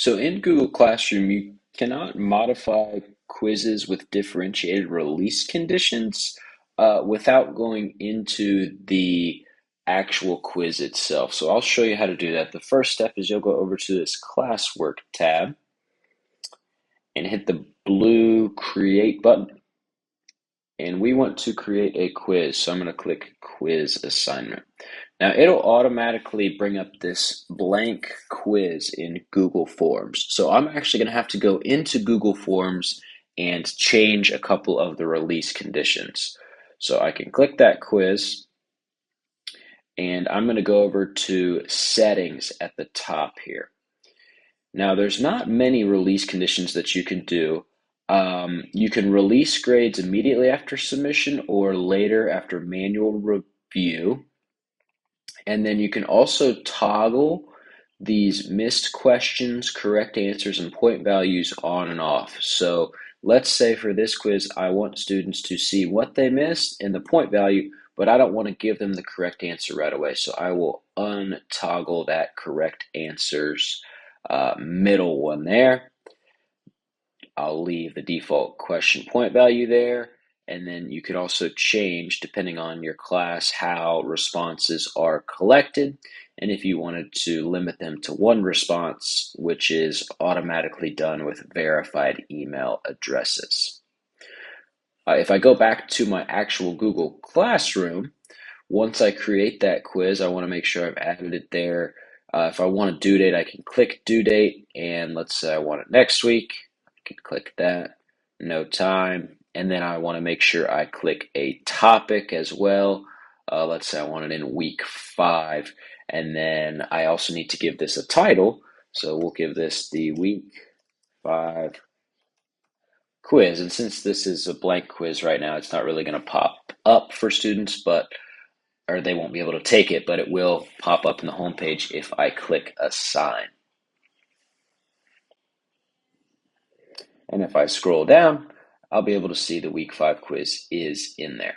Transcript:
So in Google Classroom, you cannot modify quizzes with differentiated release conditions without going into the actual quiz itself. So I'll show you how to do that. The first step is you'll go over to this classwork tab and hit the blue create button. And we want to create a quiz. So I'm going to click quiz assignment. Now it'll automatically bring up this blank quiz in Google Forms. So I'm actually going to have to go into Google Forms and change a couple of the release conditions. So I can click that quiz and I'm going to go over to settings at the top here. Now there's not many release conditions that you can do. You can release grades immediately after submission or later after manual review. And then you can also toggle these missed questions, correct answers, and point values on and off. So let's say for this quiz, I want students to see what they missed and the point value, but I don't want to give them the correct answer right away. So I will untoggle that correct answers middle one there. I'll leave the default question point value there. And then you can also change, depending on your class, how responses are collected. And if you wanted to limit them to one response, which is automatically done with verified email addresses. If I go back to my actual Google Classroom, once I create that quiz, I want to make sure I've added it there. If I want a due date, I can click due date. And let's say I want it next week. I can click that, no time. And then I want to make sure I click a topic as well. Let's say I want it in week 5. And then I also need to give this a title. So we'll give this the week 5 quiz. And since this is a blank quiz right now, it's not really going to pop up for students, or they won't be able to take it, but it will pop up in the home page if I click assign. And if I scroll down, I'll be able to see the week 5 quiz is in there.